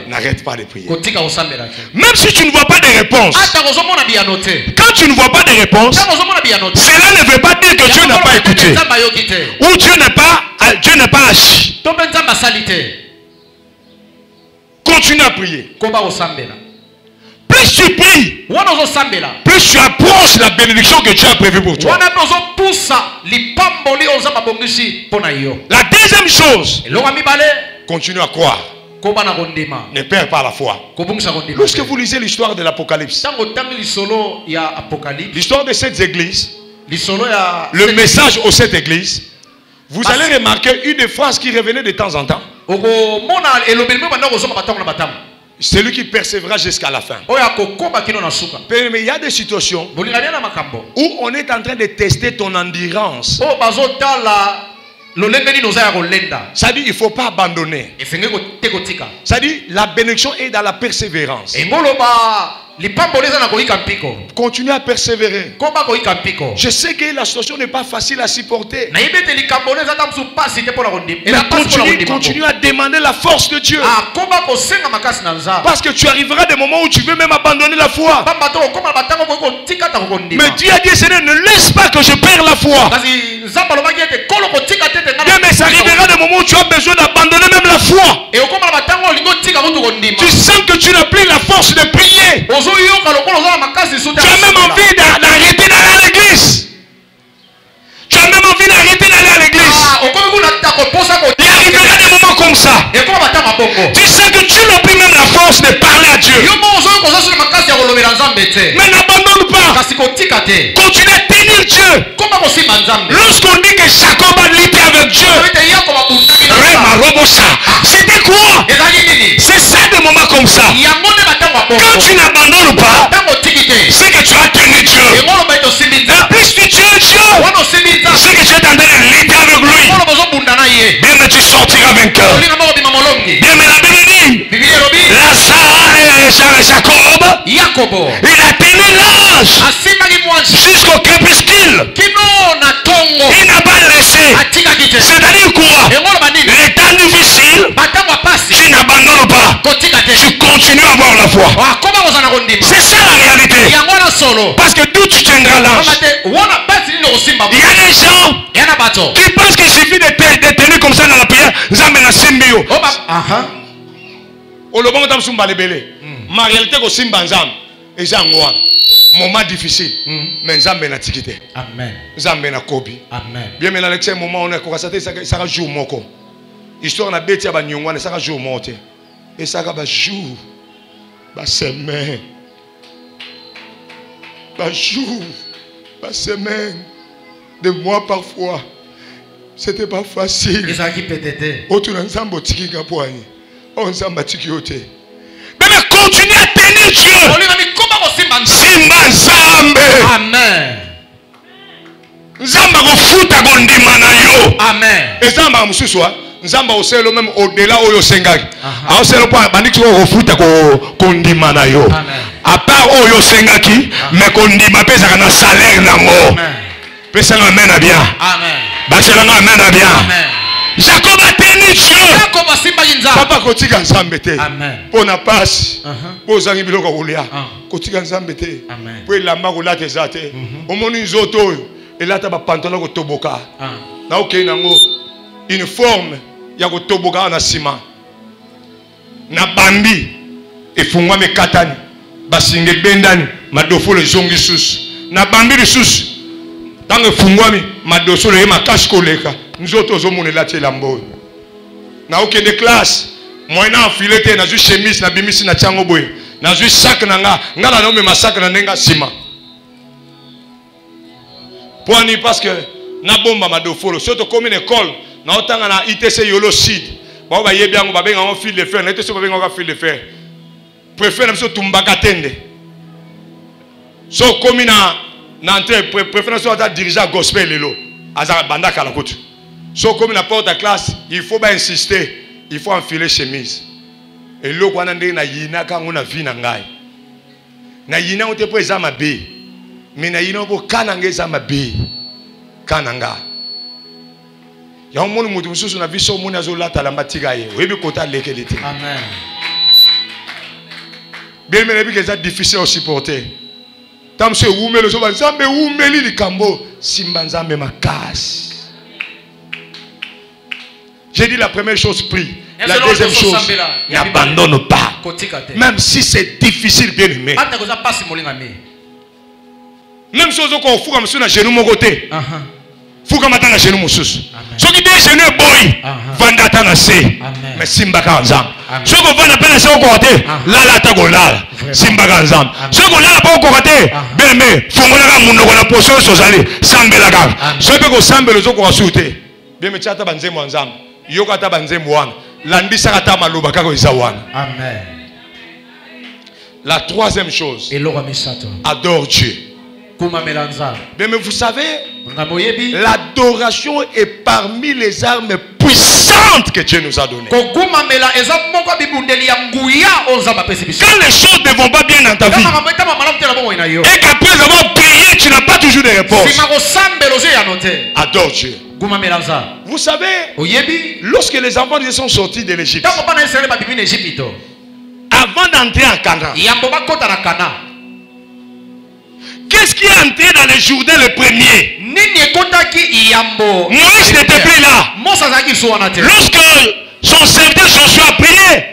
N'arrête pas de prier. Même si tu ne vois pas de réponse, quand tu ne vois pas de réponse, cela ne veut pas dire que Dieu n'a pas écouté. Ou Dieu n'est pas agi. Continue à prier. Plus tu pries, plus tu approches la bénédiction que Dieu a prévue pour toi. La deuxième chose, continue à croire. Ne perds pas la foi. Lorsque vous lisez l'histoire de l'Apocalypse, l'histoire de cette église, le message aux 7 églises, vous allez remarquer une des phrases qui revenait de temps en temps. Celui qui persévérera jusqu'à la fin. Mais il y a des situations où on est en train de tester ton endurance. Ça dit il ne faut pas abandonner. Ça dit la bénédiction est dans la persévérance. Continue à persévérer. Je sais que la situation n'est pas facile à supporter. Mais continue à demander la force de Dieu. Parce que tu arriveras des moments où tu veux même abandonner la foi. Mais Dieu a dit, Seigneur, ne laisse pas que je perde la foi. Mais ça arrivera des moments où tu as besoin d'abandonner même la foi. Tu sens que tu n'as plus la force de prier. Tu as même envie d'arrêter d'aller à l'église. Tu as même envie d'arrêter d'aller à l'église. Il arrivera des moments comme ça. Tu sais que tu n'as plus même la force de parler à Dieu. Mais n'abandonne pas. Continue à tenir Dieu. Lorsqu'on dit que Jacob a lutté avec Dieu, c'était quoi? C'est ça des moments comme ça. Quand tu n'abandonnes pas, c'est que tu as tenu Dieu. Et plus tu tiens Dieu, c'est que tu es en train de lutter avec lui. Bien, mais tu sortiras vainqueur. Bien, mais la Bible dit, Lazare et Jacob, il a tenu l'âge jusqu'au crépuscule. Il n'a pas laissé. C'est-à-dire quoi? Les temps difficiles, tu n'abandonnes pas. Tu continues à avoir la foi. C'est ça la réalité. Parce que d'où tu tiendras l'âge. Il y a des gens qui pensent qu'il suffit de tenir comme ça dans la prière. Ma réalité, c'est que Simba Nzam et Zangouan. moment difficile. Mais Nzambe na tikite. Amen. Nzambe na kobi. Amen. Bien maintenant avec ce moment on est quoi ça ça jour moko. Histoire na beti ya ba nyongwana ça jour monte. Et ça va jour. Ba semaine. Ba jour. Ba semaine. Des mois parfois. C'était pas facile. Et ça qui peut-être. Autour d'ensemble tiki gapoani. On s'en tiki ote. Mais continue à tenir Dieu. Simba Nzambe. Amen. Nzamba kofuta kondima na yo. Amen. Nzamba mususu wa Nzamba oselo même au-delà oyo sengaki. Oselo pa bandiki ko kofuta kondima na yo. Amen. À part oyo sengaki, mais kondima pesa na salaire nango. Amen. Pesa na amen bien. Amen. Bachela na amen bien. Amen. Jacob a tenu Dieu. Jacob a simba yinza. Papa kotika Nzambe te. Amen. Pona passe. Po zangi biloko kolia. Kotika Nzambe te. Amen. Po lamba ko late zate. Omoni nzoto oyo elata ba pantalon ko toboka. Na okei nango une forme ya ko toboka na sima. Na bambi efungwa mekatani. Basinge bendani madofo le zongi susu. Na bambi lisusu. Tango efungwami madosolo ye makasi koleka. Nzoto zomona elati lambo. Na okende classe moyena enfilé te na zu chemise na bimisi na tiango boy na zu sac na nga na nome massacre na nenga sima poani parce que na bomba madofolo surtout comme une école na otanga na ITC Yolo Sud ba ba yebi yango ba benga on fil de fer na ITC ba benga on fil de fer préfère na so tumbaka tende so comme na entrée préfère so ata dirigeant gospel lelo azara bandaka la kutu so comme na porte à classe il faut pas insister. Il faut enfiler chemise. Et l'eau qu'on a dit na yina quand on a vu na ngai. Na yina on te peut exama B. Mais na yina on peut kananga exama B. Kananga. Ya on monu mutu mususu na viso monu azola talamba tigaye. Webi kota lekelite. Amen. Bien mais que c'est difficile à supporter. Tam se wume le so ba Nzambe wumeli likambo simba Nzambe makasi. J'ai dit la première chose, prie. La deuxième chose, n'abandonne pas. Même si c'est difficile, bien aimé. Même si on fout comme ça, on a genou mon côté. Fout comme ça, on a genou mon sous. Ce qui est genou boy, vandata na se. Mais simba kanzam. Ce qu'on va appeler ça au côté, là la tagola. Simba kanzam. Ce qu'on a pas au côté, bien aimé. Fongola mon nom la potion sozali. Sambe la gamme. Ce que vous sambe les autres ont sauté. Bien mais tchata banze mwanzam. Yokata banze mwana. Landisa kata maloba kako izawana. Amen. La troisième chose. Adore Dieu. Mais vous savez, l'adoration est parmi les armes puissantes que Dieu nous a données. Quand les choses ne vont pas bien dans ta vie, et qu'après avoir prié, tu n'as pas toujours de réponse, adore Dieu. Vous savez, lorsque les enfants sont sortis de l'Égypte, avant d'entrer en Canaan, qu'est-ce qui est entré dans le Jourdain le premier? Moïse n'était plus là. Lorsque son serviteur Josué a prié,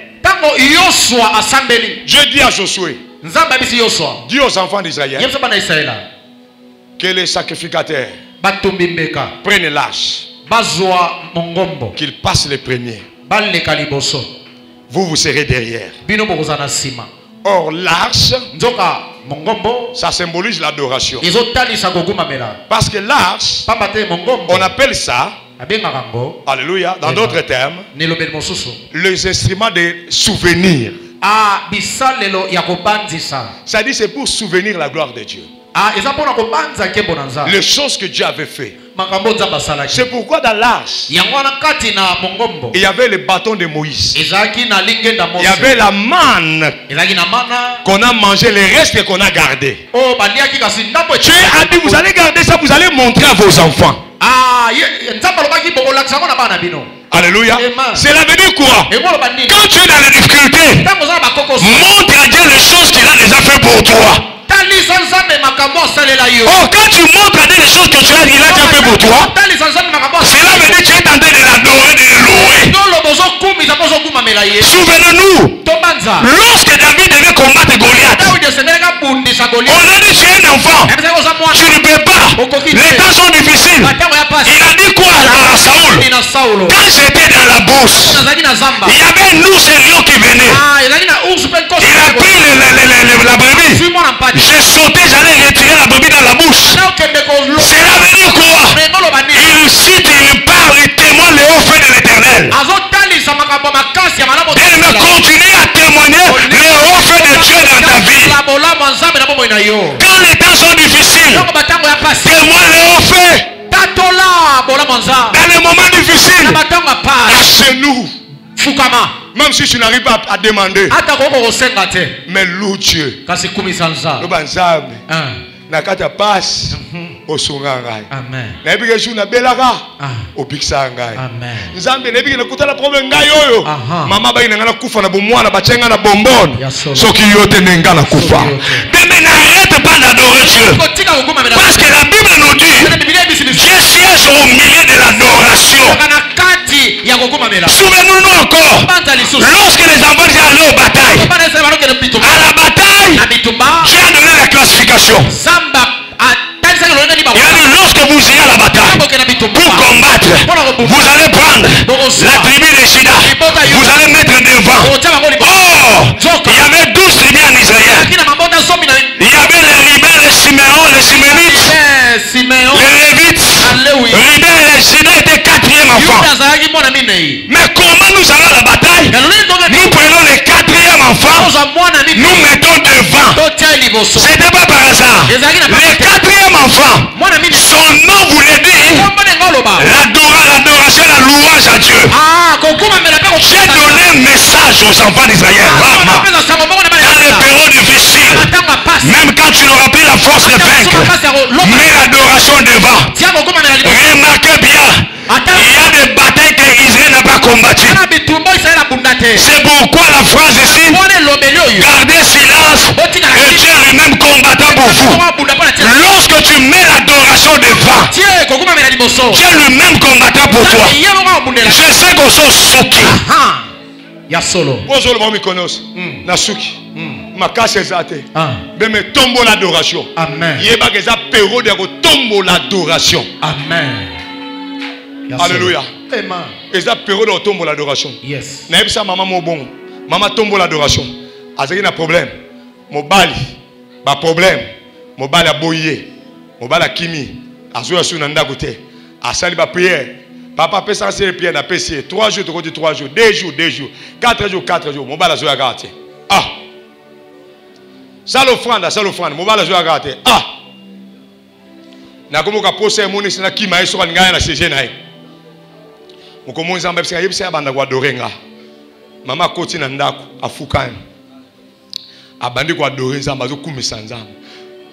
Dieu dit à Josué, dis aux enfants d'Israël que les sacrificateurs prennent l'âge, qu'ils passent les premiers. Vous serez derrière. Or l'arche, ça symbolise l'adoration. Parce que l'arche, on appelle ça, alléluia, dans d'autres termes, les instruments de souvenir. Ça dit c'est pour souvenir la gloire de Dieu. Les choses que Dieu avait fait. C'est pourquoi dans l'arche, il y avait le bâton de Moïse. Il y avait la manne qu'on a mangé, les restes qu'on a gardés. Dieu a dit, vous allez garder ça, vous allez montrer à vos enfants. Alléluia. Cela veut dire quoi? Quand tu es dans les difficultés, montre à Dieu les choses qu'il a déjà fait pour toi. Oh, quand tu montres à Dieu les choses que tu as déjà fait pour toi, cela veut dire que tu es en train de l'adorer, de le louer. Souvenez-nous, lorsque David devait combattre Goliath, on a dit tu es mousse. Il y avait une ours et un lion qui venait. Il a pris la brebis. J'ai sauté, j'allais retirer la brebis dans la bouche. Cela veut dire quoi? Il cite, il parle, il témoigne les hauts faits de l'Éternel. Elle me continue à témoigner les hauts faits de Dieu dans ta vie. Quand les temps sont difficiles, témoigne les hauts faits. Dans les moments difficiles, à genoux. Même si tu n'arrives pas à demander, mais loue Dieu. Nakata passe au sungangai. Amen. Nebige juna belaka obiksa ngai. Amen. Nzambe nebige nakuta la problème ngai yoyo. Mama ba inanga kufa na bomwana bachenga na bombone. Soki yote nenga na kufa. Mais n'arrête pas d'adorer Dieu. Parce que la Bible nous dit Dieu siège au milieu de l'adoration. Souvenons-nous encore. Lorsque les enfants étaient allés aux batailles, à la bataille, Dieu a donné la classification. Il a dit lorsque vous irez à la bataille pour combattre, vous allez prendre la tribu de Juda, vous allez mettre devant. Oh, il y avait 12 tribus en Israël. Il y avait les Ribéens, les Siméons, les Siméonites, les Lévites. Ribéens et les Juda étaient 4e enfant. Mais comment nous allons à la bataille? Nous prenons les 4e enfants, nous mettons devant. Ce n'était pas par hasard. Les 4e enfants, son nom voulait dire l'adoration, la louange à Dieu. J'ai donné un message aux enfants d'Israël. Dans les périodes difficiles, même quand tu n'auras plus la force de vaincre, mets l'adoration devant. Remarquez bien, il y a des batailles que Israël n'a pas combattues. C'est pourquoi la phrase ici, gardez silence et Dieu lui-même combattant pour vous. Lorsque tu mets l'adoration devant, Dieu lui-même combattant pour toi. Je sais qu'on s'en souki. Nasuki. Makase zate. Mais tombe l'adoration. Amen. Il y a des périodes de tombe l'adoration. Amen. Alléluia. Amen. Et ça période de tombe l'adoration. Yes. N'aime ça maman mon bon. Maman tombe l'adoration. Azaki na problème. Mobali. Ba problème. Mobali a boyé. Mobali a kimi. Azoya su nanda côté. Asali ba prière. Papa peut s'en servir prière na PC. 3 jours, 3 jours, 2 jours, 2 jours, 4 jours, 4 jours. Mobali azoya gâté. Ah. Ça l'offrande. Mobali azoya gâté. Ah. Na komo ka poser moni sina kima eso ngaya na CG na ye. Mukomonzi amba bisa yebisa banda kwa dorenga. Mama koti na ndako afukani. Abandi kwa dorenza mazo kumisa nzambe.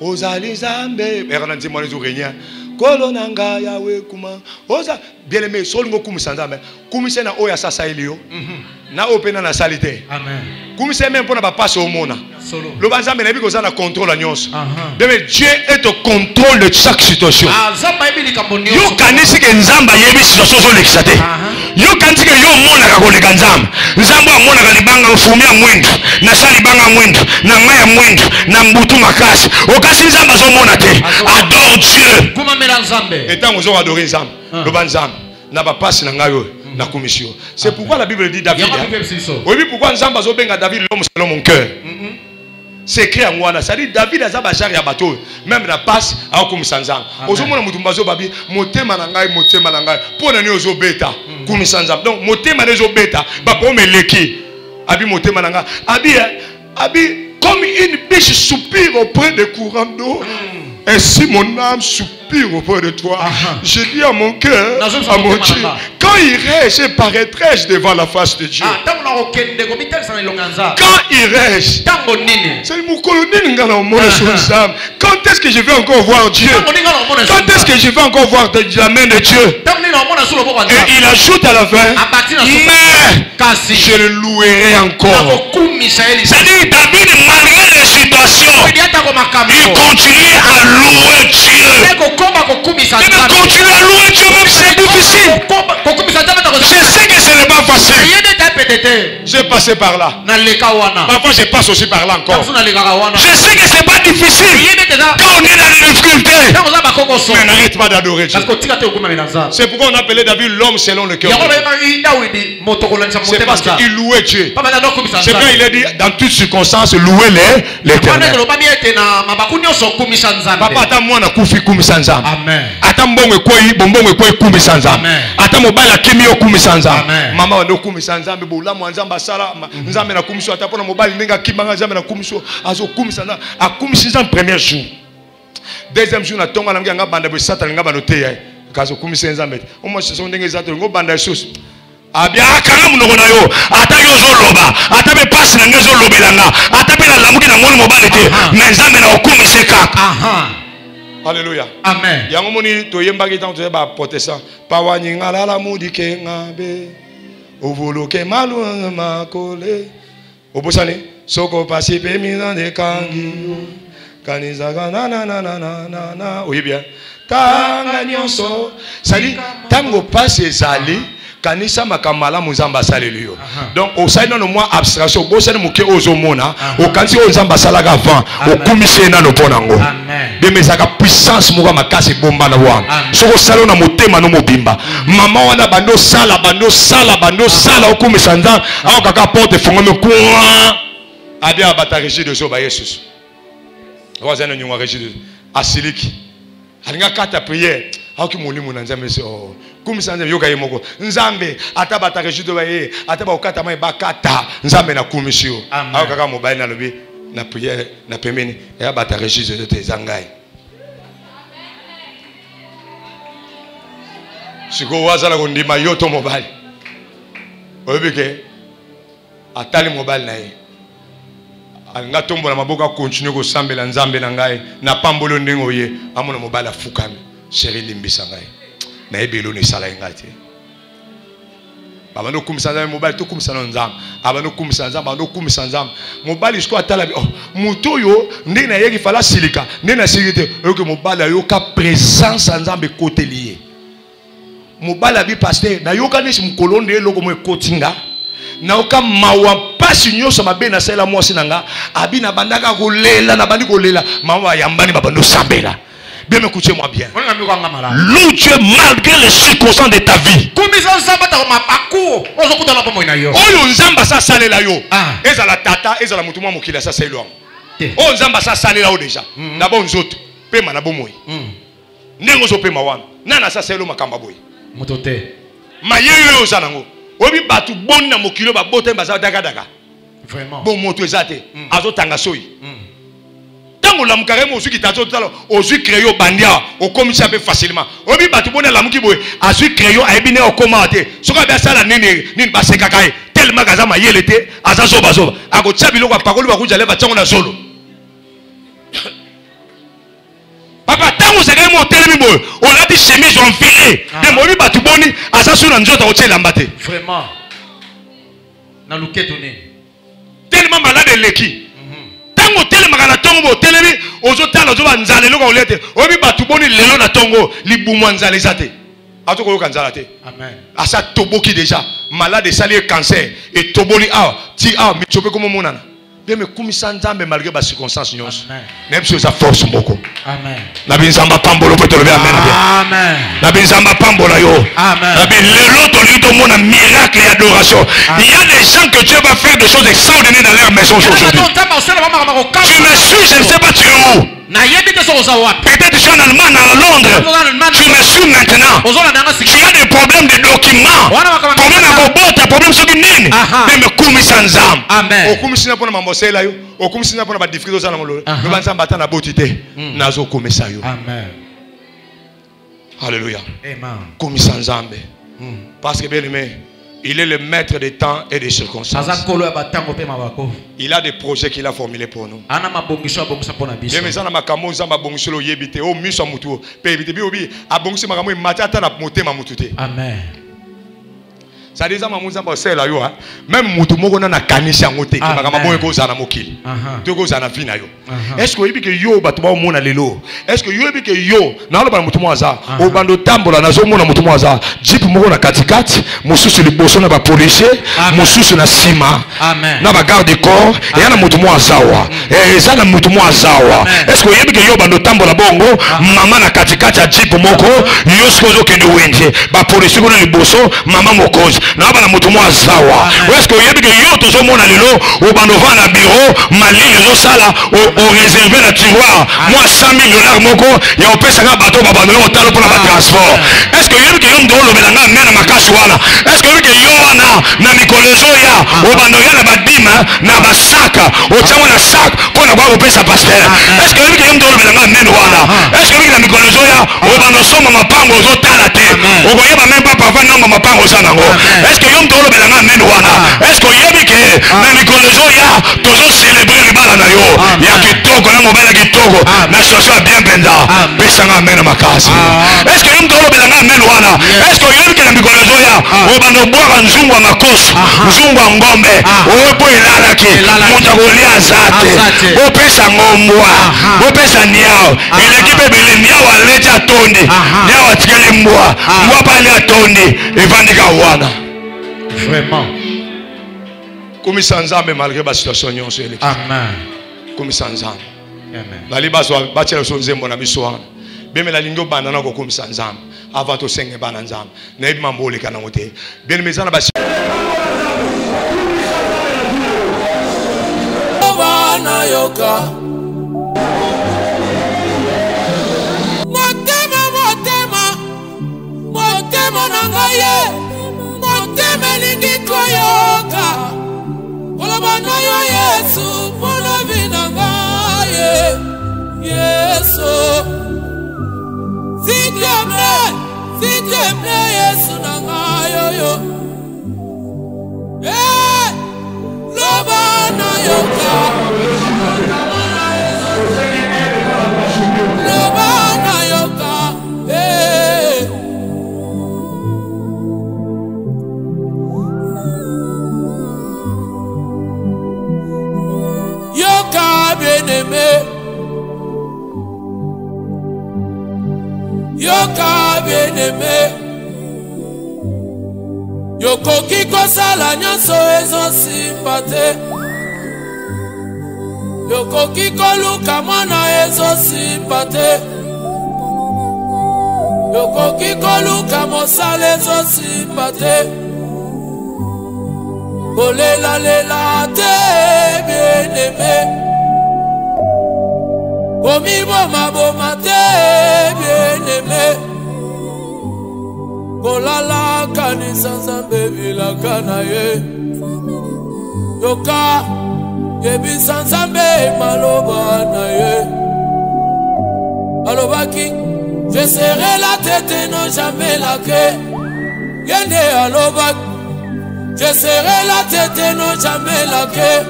Ozali zambe erana ntimoni zo renya. Kolo nanga yawe kuma. Oza bien aimé sol ngo kumisa nzambe. Kumisa na oya sasa ilio. Na opena na salite. Amen. Kumisa même pona ba passe au mona. Le banzambe na biko za na contrôle la nyonso. Dieu est au contrôle de chaque situation. Yo kanisi ke nzamba yebi situation zo lekisate. Yo kanisi ke yo mona ka koleka nzamba. Nzamba mona ka libanga ufumia mwendo. Na sali banga mwendo, na maya mwendo, na mbutu makasi. Okasi nzamba zo mona te. Adore Dieu. Kuma mela nzambe. Et tant ozo adorer nzamba. Le banzambe na ba passe na ngayo. La commission. C'est pourquoi la Bible dit David. Oui, pourquoi Nzamba zobenga David l'homme selon mon cœur. C'est écrit en Wana. Ça dit David a zabachar ya bateau. Même la passe à komisa Nzamba. Ozomona mutumbazo babi motema na ngai pona ni ozo beta komisa Nzamba. Donc motema nezo beta ba ko meleki. Abi motema na ngai. Abi comme une biche soupire auprès des courants d'eau. Ainsi mon âme soupire auprès de toi. Je dis à mon cœur, à mon Dieu, quand irai-je, paraîtrai-je devant la face de Dieu? Quand irai-je? Quand est-ce que je vais encore voir Dieu? Quand est-ce que je vais encore voir la main de Dieu? Et il ajoute à la fin, mais je le louerai encore. C'est-à-dire David, malgré les situations, il continue à louer Dieu. Il continue à louer Dieu même si c'est difficile. Je sais que ce n'est pas facile. Je J'ai passé par là. Parfois je passe aussi par là encore. Je sais que c'est pas difficile. Quand on est dans les difficultés. Mais n'arrête pas d'adorer Dieu. C'est pourquoi on appelait David l'homme selon le cœur. C'est parce qu'il louait Dieu. C'est vrai, il a dit dans toutes circonstances, louer l'Éternel. Papa, attends moi na kufi kumi sanza. Attends bongo koi kumi sanza. Attends mobile kimi yo kumi sanza. Mama ndo kumi sanza mbe bola mwanza mbasala nzambe na kumi so atapona mobile ninga kibanga nzambe na kumi so azo kumi sanza a kumi sanza premier jour. Deuxième jour na tonga nanga nga banda be satan nga banote ya kazo kumi sanza mbete. Omo so ndenge zato ngo banda sos. Abia kanga munoko na yo ata yo zo loba ata be passe na ngezo lobelanga ata be na lamuki na ngoni mobile te mais nzambe na okumi se kaka. Alléluia. Amen. Yango moni to yembaki tant to ba protestant pawa nyingala la mudike ngabe ovoloke malu makole obosane soko pasi pe minan de kangi kaniza na na na na na na oui bien tanga nyonso sali tango passe zali kanisa makamala muzamba salelio donc au sein dans moi abstraction bosane muke ozomona au kanisi ozamba salaka avant au commissaire na no ponango amen de mesaka puissance muka makasi bomba na wana soko salo na motema no mobimba mama wana bando sala au commissaire ndan au kaka porte fongome kwa abia bata régie de so ba yesus wazana nyunga régie de asiliki alinga kata prière haki mulimu na nzambe so kumisa nzambe yoka yemoko nzambe atabata rejido baye ataba okata mai bakata nzambe na kumisio ayo kaka mobile na lobi na prière na pemeni ya bata rejido te zangai siko wazala kondima yoto mobile oyebike atali mobile na ye anga tombo na maboka continue ko sambela nzambe na ngai na pambolo ndengo ye amona mobile afukami chéri limbisa ngai na ebelo ne sala ngati baba no kumisa nzambe mobile to kumisa nzambe aba no kumisa nzambe no kumisa nzambe mobile isko atala oh muto yo ndenge na yeki fala silika ndenge na silite yoke mobile yoka présence nzambe côté lié mobile abi pasteur na yoka nesi mkolonde loko mo kotinga na oka mawa pasi nyoso mabe na sala mwasi nanga abi na bandaka kolela na bandi kolela mama yambani baba no sambela. Bien écoutez-moi bien. Loue Dieu malgré les circonstances de ta vie. Oyo nzamba sa salela yo. Ezala tata, ezala mutuma mokila sa salela. O nzamba sa salela o déjà. D'abord nzoto, pema na bomoyi. Nengo zo pema wana. Nana sa salela makamba boyi. Motote. Mayeyo yo zanango. Obi batu boni na mokilo ba bote mbaza daga daga. Vraiment. Bon moto ezate. Azo tanga soyi. La mukaremo osu kitato talo osu créyo bandia o komisa pe facilement obi batu bona la muki boy asu créyo aibine o komate soka bia sala nini baseka kai tellement kaza mayele te azazo bazo ako tsabilo kwa pakolo ba kujale ba tsango na solo papa tango seka mo telemi boy on a dit chemise enfilée de mobi batu boni azaso na nzota o tsela mbate vraiment na luketone tellement malade leki tango tele makana tongo bo telemi ozo tala ozo banzale loka olete obi batu boni lelo na tongo libumu nzale zate atoko yo kanzala te amen asa toboki déjà malade sali cancer et toboli ti mi chope comme monana bien me kumisa nzambe malgré ba circonstances nyonso même si ça force mboko amen na binzamba pambolo peut lever amen amen na binzamba pambola yo amen na bin lelo to lito mona miracle et adoration il y a des gens que Dieu va faire des choses extraordinaires dans leur maison aujourd'hui tu me suis je ne sais pas tu es où peut-être tu es en Allemagne, à Londres. Tu me suis maintenant. Tu as des problèmes de documents. Problème à Bobota, problème sur une ligne. Mais me koumi sans âme. Amen. Au koumi sina pona mamosela yo. Au koumi sina pona ba difficulté za na molo. Me banza mbata na botité. Nazo koumi sa yo. Amen. Alléluia. Amen. Koumi sans âme. Parce que bien aimé, il est le maître des temps et des circonstances. Il a des projets qu'il a formulés pour nous. Amen. Ça dit ça mamuza ba sela yo même mutu moko na kanisa ngote ki bakama moyo ko zana mokili to ko zana vina yo est-ce que yibi ke yo batu ba mona lelo est-ce que yo yibi ke yo na lo ba mutu mwaza o bando tambola na zo mona mutu mwaza jeep moko na katikati mususu liboso na ba policier mususu na sima na ba garde corps et na mutu mwaza wa eza na mutu mwaza wa est-ce que yibi ke yo bando tambola bongo mama na katikati ya jeep moko yo skozo ke ni wende ba policier ko na liboso mama mokozi na bana mutu mwa zawa est-ce que yebike yo tozo mona lelo o bandova na bureau malile zo sala o réserver la tiroir moi 100 000 $ moko ya opesa nga bato baba no talo pour la transport est-ce que yebike yo ndolo belanga mena makasi wana est-ce que yebike yo wana na mikolezo ya o bando ya na badima na basaka o tsango na sac pour na ba opesa pasteur est-ce que yebike yo ndolo belanga mena wana est-ce que yebike na mikolezo ya o bando soma mapango zo tala te o boyeba même pas papa nongo mapango sana ngo est-ce que yom tolo belanga meno wana est-ce que yebike na mikolezo ya tozo célébrer libala na yo ya kitoko na mobala kitoko na situation bien penda pesanga meno makasi est-ce que yom tolo belanga meno wana est-ce que yebike na mikolezo ya obando bwaka nzungu wa makoso nzungu wa ngombe opo ilalaki muta kolia zate opesa ngombwa opesa niao elekipe bele niao aleja tondi niao atikeli mbwa mbwa pale atondi evandika wana Vraiment. Comme Sanzambe malgré la situation nyonso ele. Amen. Comme Sanzambe. Amen. La liba so bachela so nzembo na biso. Beme la lingo bana na ko comme Sanzambe. Avant to senge bana nzambe. Na ibi mambole kana ngote. Bien mezana basi. Bana yoka. Motema nangaye. Melingi koyoka Olabana yo Yesu Mona vinangaye Yesu S'il te plaît Yesu nangayo yo Lobana yoka Lobana yoka Yoka bien-aimé Yokoki kosala nyonso ezosimba te Yokoki koluka mwana ezosimba te Yokoki koluka mosala ezosimba te Kolela te bien-aimé Omi boma te bien-aimé Kolala kanisa nzambe bilaka na ye Yoka yebisa nzambe maloba na ye Alobaki je serai la tête et non jamais la queue Yende alobaki je serai la tête et non jamais la queue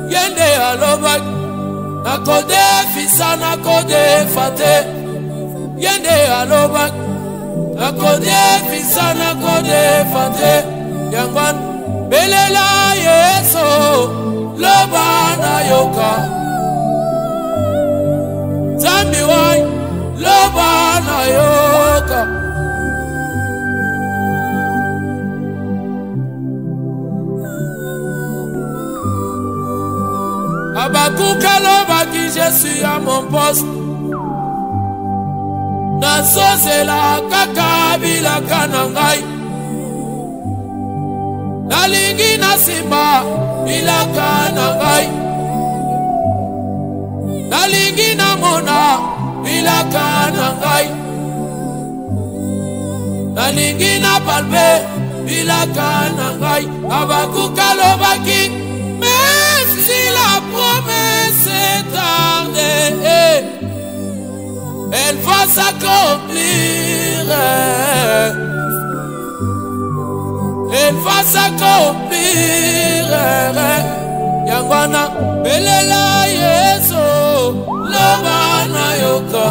Yende alobaki Nakode fisa nakode fate Yende alobak Nakode fisa nakode fate Yangwan belela Yeso Lobana yoka Zambi wai Lobana yoka Abakuka lobaki je suis à mon poste Nasozela kaka bilaka na ngai Nalingi nasimba bilaka na ngai Nalingi namona bilaka na ngai Nalingi na palpe bilaka na ngai Abakuka lobaki Même si la promesse est tardée, elle va s'accomplir. Elle va s'accomplir. Yangwana belela Yesu lobana yoka.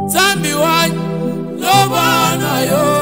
Zambi wai lobana yoka.